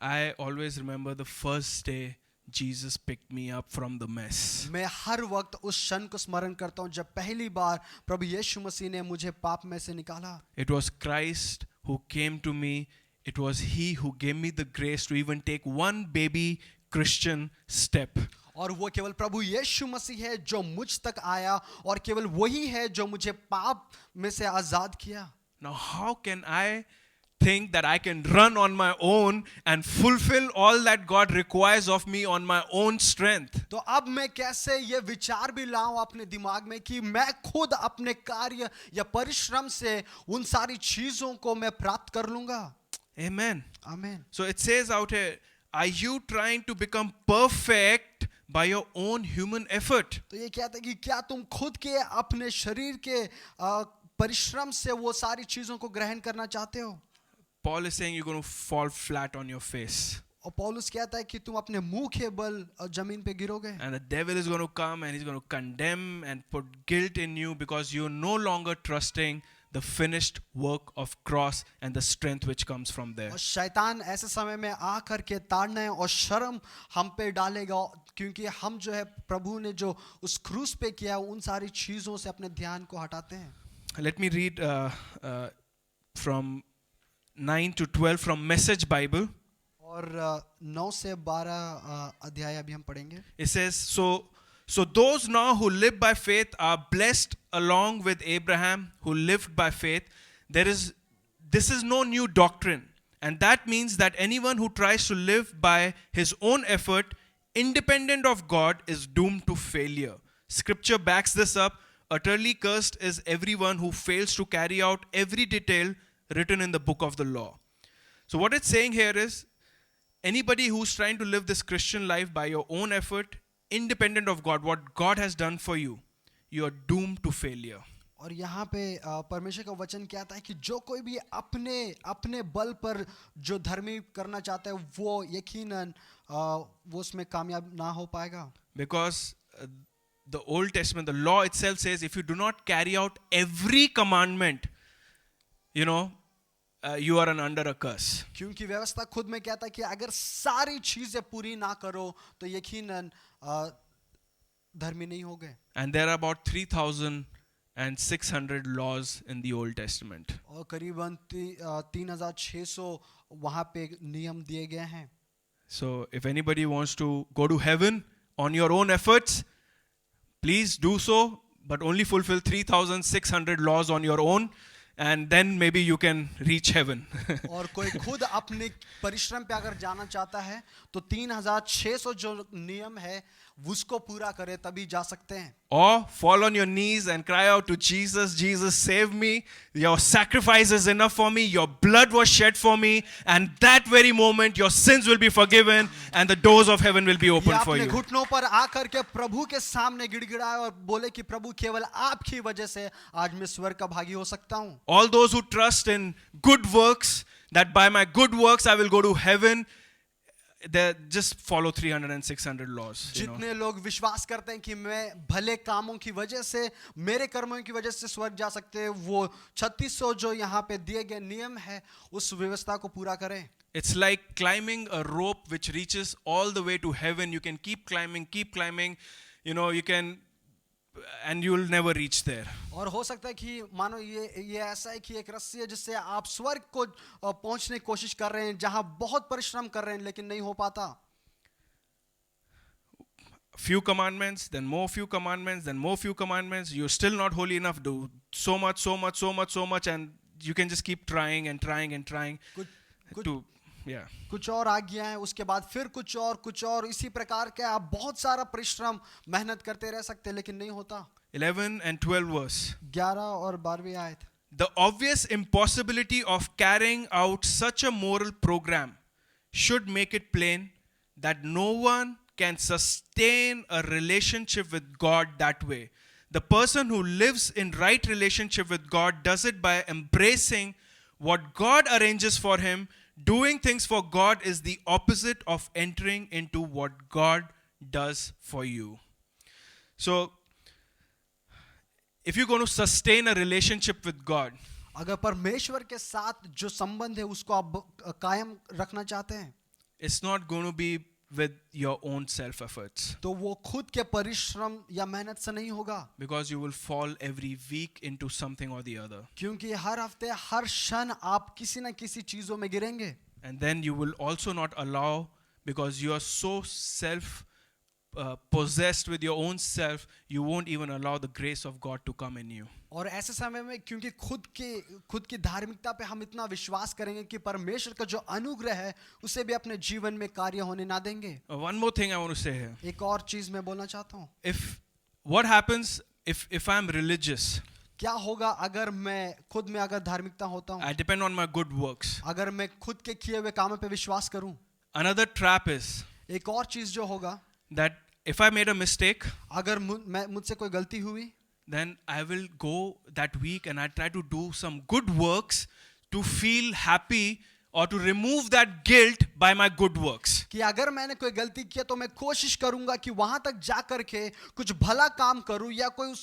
I always remember the first day Jesus picked me up from the mess. मैं हर वक्त उस क्षण को स्मरण करता हूं जब पहली बार प्रभु यीशु मसीह ने मुझे पाप में से निकाला. It was Christ who came to me. It was He who gave me the grace to even take one baby Christian step. और वो केवल प्रभु यीशु मसीह है जो मुझ तक आया और केवल वही है जो मुझे पाप में से आजाद किया. Now, how can I think that I can run on my own and fulfill all that God requires of me on my own strength? तो अब मैं कैसे ये विचार भी लाऊं अपने दिमाग में कि मैं खुद अपने कार्य या परिश्रम से उन सारी चीजों को मैं प्राप्त कर लूंगा. Amen. आमीन. So it says out here, are you trying to become perfect by your own human effort? तो ये कहता है कि क्या तुम खुद के अपने शरीर के परिश्रम से वो सारी चीजों को ग्रहण करना चाहते हो? Paul is saying you're going to fall flat on your face. और पौलुस कहता है कि तुम अपने मुंह के बल जमीन पे गिरोगे. And the devil is going to come and he's going to condemn and put guilt in you because you're no longer trusting the finished work of cross and the strength which comes from there. और शैतान ऐसे समय में आकर के ताड़ना और शर्म हम पे डालेगा क्योंकि हम जो है प्रभु ने जो उस क्रूस पे किया उन सारी चीजों से अपने ध्यान को हटाते हैं. Let me read from 9 to 12 from Message Bible. और 9 से 12 अध्याय अभी हम पढ़ेंगे. It says, so those now who live by faith are blessed along with Abraham who lived by faith. This is no new doctrine. And that means that anyone who tries to live by his own effort, independent of God, is doomed to failure. Scripture backs this up. Utterly cursed is everyone who fails to carry out every detail written in the book of the law. So what it's saying here is, anybody who's trying to live this Christian life by your own effort, independent of God, what God has done for you, you are doomed to failure. और यहाँ पे परमेश्वर का वचन कहता है कि जो कोई भी अपने बल पर जो धर्मी करना चाहता है वो यकीनन वो उसमें कामयाब ना हो पाएगा. Because the Old Testament, the law itself says, if you do not carry out every commandment, you are under a curse. क्योंकि व्यवस्था खुद में कहता है कि अगर सारी चीजें पूरी ना करो तो यकीनन धर्मी नहीं होगे. And there are about 3,600 laws in the Old Testament. और करीबन 3,600 वहाँ पे नियम दिए गए हैं. So if anybody wants to go to heaven on your own efforts, please do so, but only fulfill 3,600 laws on your own. and then maybe you can reach heaven. और कोई खुद अपने परिश्रम पे अगर जाना चाहता है तो 3600 जो नियम है उसको पूरा करे तभी जा सकते हैं. Or fall on your knees and cry out to Jesus, Jesus, save me. Your sacrifice is enough for me. Your blood was shed for me. And that very moment, your sins will be forgiven and the doors of heaven will be या opened for अपने you. घुटनों पर आकर के प्रभु के सामने गिड़गिड़ाए और बोले कि प्रभु केवल आपकी वजह से आज मैं स्वर्ग का भागी हो सकता हूँ. All those who trust in good works, that by my good works I will go to heaven, they just follow 300 and 600 laws. You know. जितने लोग विश्वास करते हैं कि मैं भले कामों की वजह से मेरे कर्मों की वजह से स्वर्ग जा सकते हैं वो 3600 जो यहाँ पे दिए गए नियम है उस व्यवस्था को पूरा करें. It's like climbing a rope which reaches all the way to heaven. You can keep climbing, you know, you can, and you will never reach there. और हो सकता है कि मानो ये ऐसा है कि एक रस्सी है जिससे आप स्वर्ग को पहुंचने की कोशिश कर रहे हैं जहां बहुत परिश्रम कर रहे हैं लेकिन नहीं हो पाता. Few commandments, then more few commandments, then more few commandments. You're still not holy enough. Do so much, and you can just keep trying and trying and trying to, yeah. कुछ और आज्ञाएं उसके बाद फिर कुछ और इसी प्रकार के आप बहुत सारा परिश्रम मेहनत करते रह सकते हैं लेकिन नहीं होता. 11 and 12 verse. 11 और 12वीं आयत. The obvious impossibility of carrying out such a moral program should make it plain that no one can sustain a relationship with God that way. The person who lives in right relationship with God does it by embracing what God arranges for him. Doing things for God is the opposite of entering into what God does for you. So, if you're going to sustain a relationship with God, अगर परमेश्वर के साथ जो संबंध है उसको आप कायम रखना चाहते हैं it's not going to be with your own self efforts, तो वो खुद के परिश्रम या मेहनत से नहीं होगा. because you will fall every week into something or the other, क्योंकि हर हफ्ते हर क्षण आप किसी न किसी चीजों में गिरेंगे. and then you will also not allow, because you are so possessed with your own self, you won't even allow the grace of God to come in you. और ऐसे समय में क्योंकि खुद की धार्मिकता पे हम इतना विश्वास करेंगे कि परमेश्वर का जो अनुग्रह है उसे भी अपने जीवन में कार्य होने ना देंगे. One more thing I want to say here. एक और चीज मैं बोलना चाहता हूँ. What happens if I'm religious? क्या होगा अगर मैं खुद में अगर धार्मिकता होता हूँ, I depend on my good works. अगर मैं खुद के किए हुए कामों पे विश्वास करूँ. Another trap is एक और चीज जो होगा, that if I made a mistake, अगर मुझसे कोई गलती हुई, then I will go that week and I try to do some good works to feel happy or to remove that guilt by my good works. कि अगर मैंने कोई गलती किया तो मैं कोशिश करूंगा कि वहां तक जा करके कुछ भला काम करूं या कोई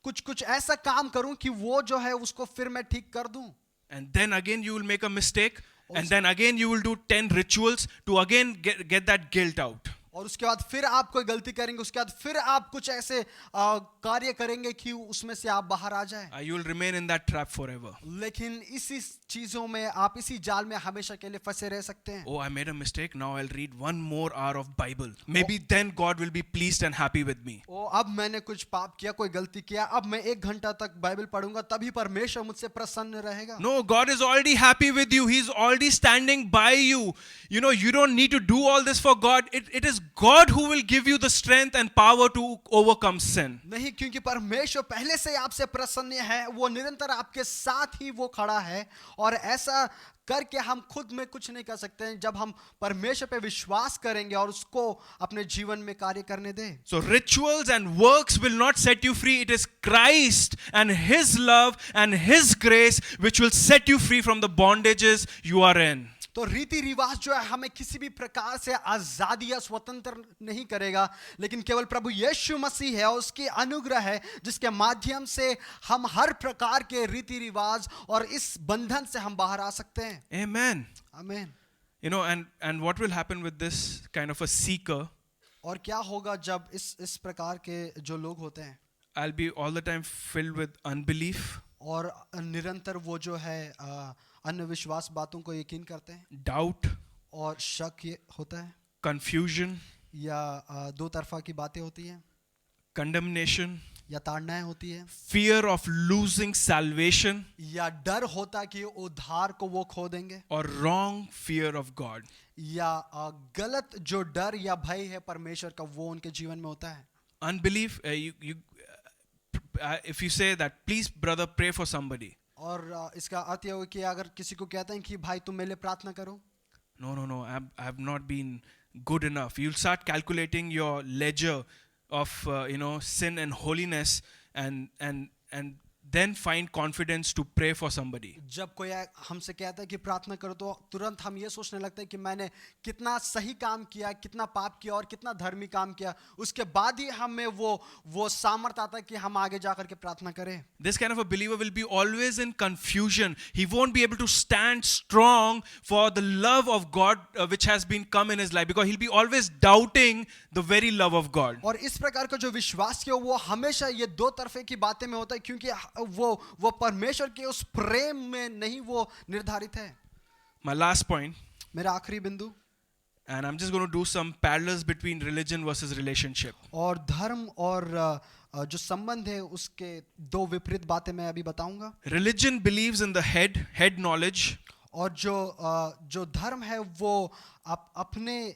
कुछ ऐसा काम करूं कि वो जो है उसको फिर मैं ठीक कर दूं. And then again you will make a mistake, and then again you will do 10 rituals to again get that guilt out. और उसके बाद फिर आप कोई गलती करेंगे, उसके बाद फिर आप कुछ ऐसे कार्य करेंगे कि उसमें से आप बाहर आ जाए. You will remain in that trap forever. लेकिन इसी चीजों में आप इसी जाल में हमेशा के लिए फंसे रह सकते हैं. Oh, I made a mistake. Now I'll read one more hour of Bible. Maybe then God will be pleased and happy with me. ओ अब मैंने कुछ पाप किया, कोई गलती किया, अब मैं 1 घंटा तक बाइबल पढ़ूंगा तभी परमेश्वर मुझसे प्रसन्न रहेगा. No, God is already happy with you. He's already standing by you. You know, you don't need to do all this for God. It is God who will give you the strength and power to overcome sin. नहीं, क्योंकि परमेश्वर पहले से आपसे प्रसन्न है, वो निरंतर आपके साथ ही वो खड़ा है. और ऐसा करके हम खुद में कुछ नहीं कर सकते हैं जब हम परमेश्वर पे विश्वास करेंगे और उसको अपने जीवन में कार्य करने दें. So rituals and works will not set you free. It is Christ and His love and His grace which will set you free from the bondages you are in. तो रीति रिवाज जो है हमें किसी भी प्रकार से आजादी या स्वतंत्र नहीं करेगा, लेकिन केवल प्रभु यीशु मसीह है और उसकी अनुग्रह है जिसके माध्यम से हम हर प्रकार के रीति रिवाज और इस बंधन से हम बाहर आ सकते हैं. Amen. आमीन. You know, and what will happen with this kind of a seeker? और क्या होगा जब इस प्रकार के जो लोग होते हैं, I'll be all the time filled with unbelief, और निरंतर वो जो है अन्यविश्वास बातों को यकीन करते हैं, doubt, और शक ये होता है, confusion, या दो तरफा की बातें होती हैं, condemnation, या ताड़नाएं होती है, fear of losing salvation, या डर होता कि उद्धार को वो खो देंगे, or wrong fear of God. या गलत जो डर या भय है परमेश्वर का वो उनके जीवन में होता है. Unbelief, if you say that, please brother pray for somebody. और इसका अर्थ यह हो कि अगर किसी को कहते हैं कि भाई तुम मेरे लिए प्रार्थना करो, No, I have not been good enough. You'll start calculating your ledger of sin and holiness, and then find confidence to pray for somebody. जब कोई हमसे कहता है कि प्रार्थना करो तो तुरंत हम ये सोचने लगते हैं कि मैंने कितना सही काम किया, कितना पाप किया और कितना धर्मी काम किया, उसके बाद ही हमें वो सामर्थ्य आता है कि हम आगे जाकर के प्रार्थना करें. This kind of a believer will be always in confusion. He won't be able to stand strong for the love of God which has been come in his life, because he'll be always doubting the very love of God. और इस प्रकार का जो विश्वास है वो हमेशा ये दो तरफे की बातें में होता है, क्योंकि वो परमेश्वर के उस प्रेम में नहीं वो निर्धारित है. My last point, मेरा आखिरी बिंदु, and I'm just going to do some parallels between religion versus relationship. और धर्म और जो संबंध है उसके दो विपरीत बातें मैं अभी बताऊंगा. Religion believes in the head knowledge, और जो धर्म है वो अपने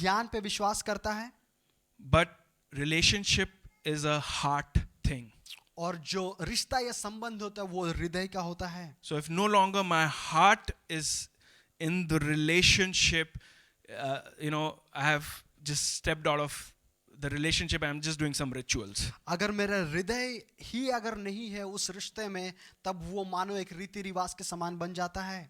ज्ञान पे विश्वास करता है, but relationship is a heart thing. और जो रिश्ता या संबंध होता है वो हृदय का होता है. So if no longer my heart is in the relationship, I have just stepped out of the relationship. I'm just doing some rituals. अगर मेरा हृदय ही अगर नहीं है उस रिश्ते में, तब वो मानो एक रीति रिवाज के समान बन जाता है.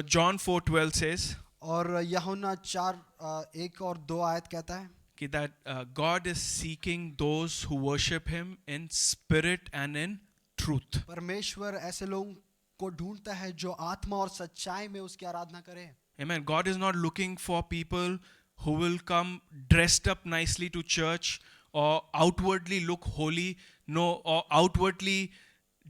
John 4:12 says और यूहन्ना 4:1 और 2 आयत कहता है that God is seeking those who worship Him in spirit and in truth. परमेश्वर ऐसे लोगों को ढूंढता है जो आत्मा और सच्चाई में उसकी आराधना करें. Amen. God is not looking for people who will come dressed up nicely to church or outwardly look holy, no, or outwardly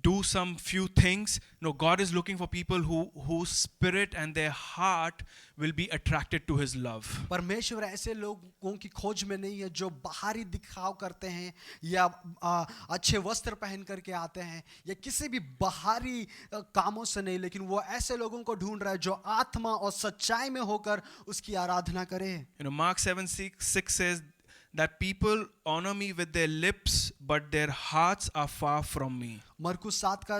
do some few things. No, God is looking for people whose spirit and their heart will be attracted to His love. परमेश्वर ऐसे लोगों की खोज में नहीं है जो बाहरी दिखाव करते हैं या अच्छे वस्त्र पहन करके आते हैं या किसी भी बाहरी कामों से नहीं, लेकिन वो ऐसे लोगों को ढूंढ रहा है जो आत्मा और सच्चाई में होकर उसकी आराधना करें. Mark 7:6 says that people honor me with their lips, but their hearts are far from me. मरकुस 7 का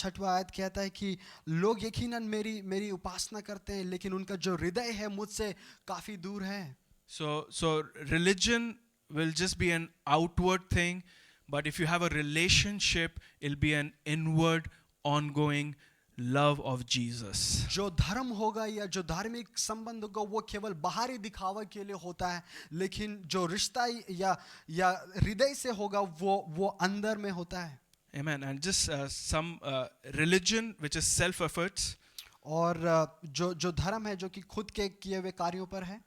6वां आयत कहता है कि लोग यकीनन मेरी उपासना करते हैं, लेकिन उनका जो हृदय है मुझसे काफी दूर है. So religion will just be an outward thing, but if you have a relationship, it'll be an inward, ongoing love of Jesus. जो धर्म होगा या जो धार्मिक संबंध होगा वो केवल बाहरी दिखावा के लिए होता है, लेकिन जो रिश्ता या हृदय से होगा वो अंदर में होता है. Amen. And just some religion which is self efforts. और जो धर्म है जो कि खुद के किए हुए कार्यों पर है,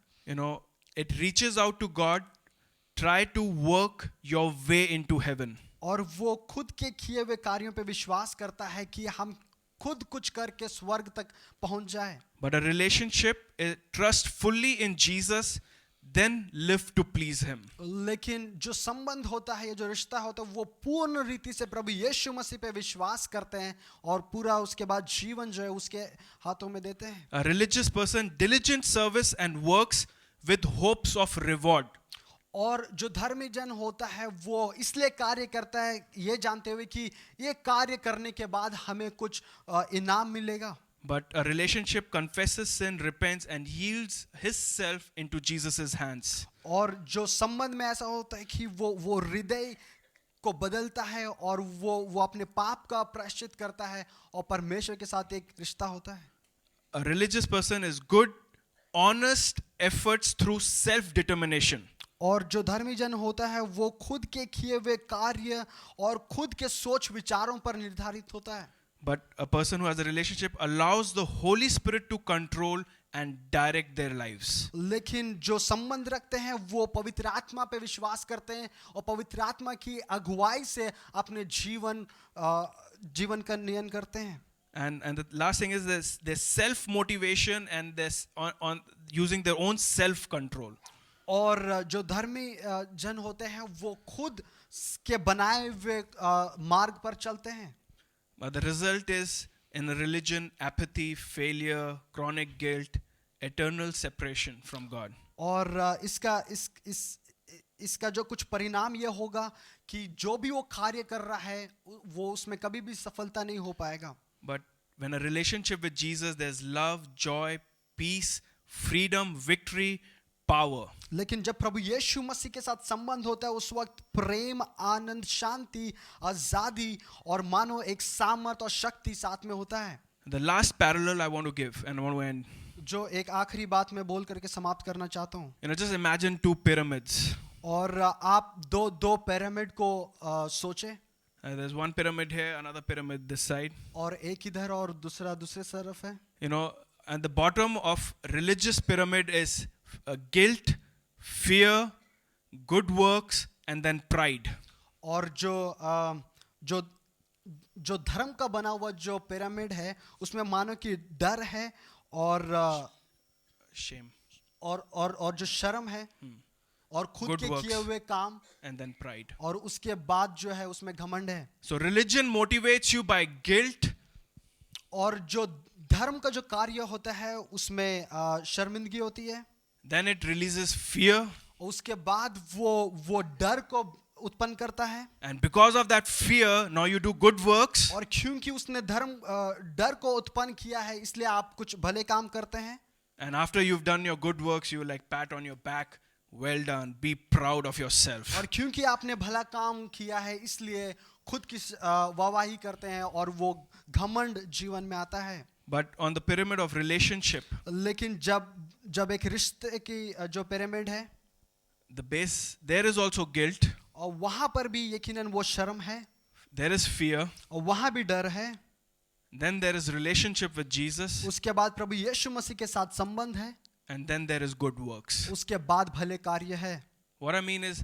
it reaches out to God, try to work your way into heaven. और वो खुद के किए हुए कार्यों पे विश्वास करता है कि हम खुद कुछ करके स्वर्ग तक पहुंच जाए. But a relationship is trust fully in Jesus, then live to please Him. लेकिन जो संबंध होता है, जो रिश्ता होता है, वो पूर्ण रीति से प्रभु यीशु मसीह पे विश्वास करते हैं और पूरा उसके बाद जीवन जो है उसके हाथों में देते हैं. A religious person diligent service and works with hopes of reward. और जो धर्मी जन होता है वो इसलिए कार्य करता है ये जानते हुए कि ये कार्य करने के बाद हमें कुछ इनाम मिलेगा. But a relationship confesses sin, repents, and yields his self into Jesus' hands. और जो संबंध में ऐसा होता है कि वो हृदय को बदलता है और वो अपने पाप का प्रायश्चित करता है और परमेश्वर के साथ एक रिश्ता होता है. A religious person is good, honest efforts through self-determination. और जो धर्मी जन होता है वो खुद के किए हुए कार्य और खुद के सोच विचारों पर निर्धारित होता है. But a person who has a relationship allows the Holy Spirit to control and direct their lives. लेकिन जो संबंध रखते हैं वो पवित्र आत्मा पे विश्वास करते हैं और पवित्र आत्मा की अगुवाई से अपने जीवन का नियंत्रण करते हैं. And the last thing is this self motivation and this on using their own self control. और जो धर्मी जन होते हैं वो खुद के बनाए हुए मार्ग पर चलते हैं. But the result is in a religion, apathy, failure, chronic guilt, eternal separation from God. और इसका जो कुछ परिणाम ये होगा कि जो भी वो कार्य कर रहा है वो उसमें कभी भी सफलता नहीं हो पाएगा. But when a relationship with Jesus, there's love, joy, peace, freedom, victory, power. लेकिन जब प्रभु यीशु मसीह के साथ संबंध होता है उस वक्त प्रेम, आनंद, शांति, आजादी और मानो एक सामर्थ और शक्ति साथ में होता है. The last parallel I want to give, and I want to end. जो एक आखिरी बात मैं बोल करके समाप्त करना चाहता हूँ. Just imagine two pyramids. और आप दो पिरामिड को सोचें. There's one pyramid here, another pyramid this side. और एक इधर और दूसरा दूसरे तरफ है. At the bottom of religious pyramid is guilt, fear, good works, and then pride. और जो धर्म का बना हुआ जो पिरामिड है उसमें मानो कि डर है और shame और जो शर्म है और खुद Good के works. किए हुए काम and then pride. और उसके बाद जो है उसमें घमंड है. So religion motivates you by guilt, और जो धर्म का जो कार्य होता है उसमें शर्मिंदगी होती है. then it releases fear, उसके बाद वो डर को उत्पन्न करता है. and because of that fear, now you do good works, और क्योंकि उसने डर को उत्पन्न किया है इसलिए आप कुछ भले काम करते हैं. and after you've done your good works, you like pat on your back, well done, be proud of yourself. और क्योंकि आपने भला काम किया है इसलिए खुद की वाहवाही करते हैं और वो घमंड जीवन में आता है. But on the pyramid of relationship, लेकिन जब एक रिश्ते की जो पिरामिड है the base, there is also guilt, और वहां पर भी यकीनन वो शर्म है there is fear, और वहां भी डर है. then there is relationship with Jesus, उसके बाद प्रभु यीशु मसीह के साथ संबंध है. and then there is good works. उसके बाद भले कार्य है. What I mean is,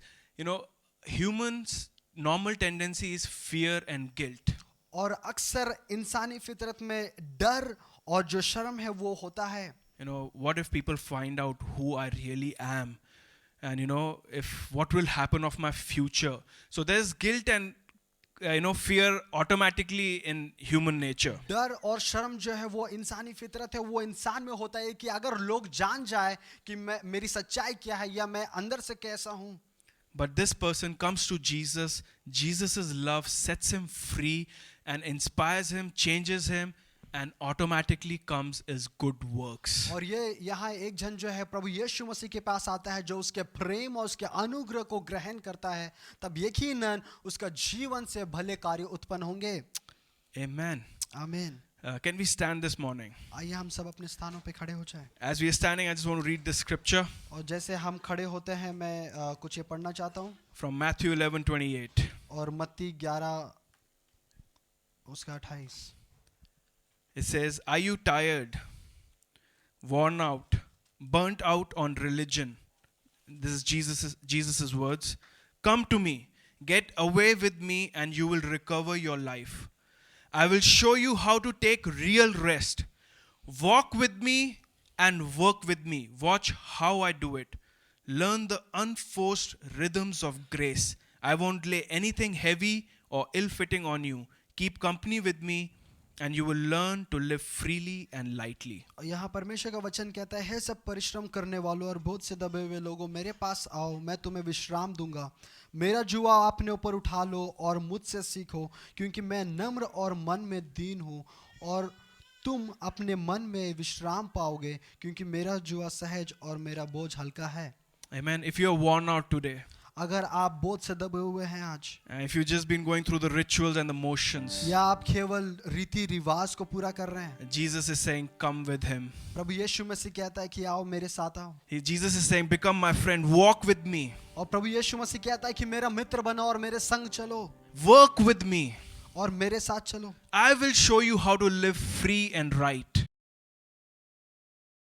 humans' normal tendency is fear and guilt. और अक्सर इंसानी फितरत में डर और जो शर्म है वो होता है. What if people find out who I really am? And if what will happen of my future? So there's guilt and fear automatically in human nature. डर और शर्म जो है वो इंसानी फितरत है. वो इंसान में होता है कि अगर लोग जान जाए कि मेरी सच्चाई क्या है या मैं अंदर से कैसा हूँ. But this person comes to Jesus. Jesus' love sets him free and inspires him, changes him, and automatically comes is good works. और ये यहाँ एक जन जो है प्रभु यीशु मसीह के पास आता है जो उसके प्रेम और उसके अनुग्रह को ग्रहण करता है. तब यकीनन उसका जीवन से भले कार्य उत्पन्न होंगे. Amen. आमीन. Can we stand this morning? आइए हम सब अपने स्थानों पे खड़े हो जाएं. As we are standing, I just want to read this scripture और जैसे हम खड़े होते हैं मैं कुछ ये पढ़ना चाहता हूँ. from Matthew 11:28. और मत्ती 11 उसका 28. It says, "Are you tired, worn out, burnt out on religion?" This is Jesus's words. "Come to me, get away with me, and you will recover your life. I will show you how to take real rest. Walk with me and work with me. Watch how I do it. Learn the unforced rhythms of grace. I won't lay anything heavy or ill-fitting on you. Keep company with me, and you will learn to live freely and lightly." यहाँ परमेश्वर का वचन कहता है, सब परिश्रम करने वालों और बोझ से दबे हुए लोगों मेरे पास आओ, मैं तुम्हें विश्राम दूंगा. मेरा जुआ अपने ऊपर उठा लो और मुझसे सीखो, क्योंकि मैं नम्र और मन में दीन हूँ, और तुम अपने मन में विश्राम पाओगे, क्योंकि मेरा जुआ सहज और मेरा बोझ हल्का है. Amen. If you are worn out today, अगर आप बोझ से दबे हुए हैं आज, and if you've just been going through the rituals and the motions, या आप केवल रीति रिवाज को पूरा कर रहे हैं, Jesus is saying, "Come with him." प्रभु यीशु मसीह कहता है कि आओ मेरे साथ आओ. Jesus is saying, "Become my friend, walk with me, और प्रभु यीशु मसीह कहता है कि मेरा मित्र बनो और मेरे संग चलो work with me. और मेरे साथ चलो. I will show you how to live free and right."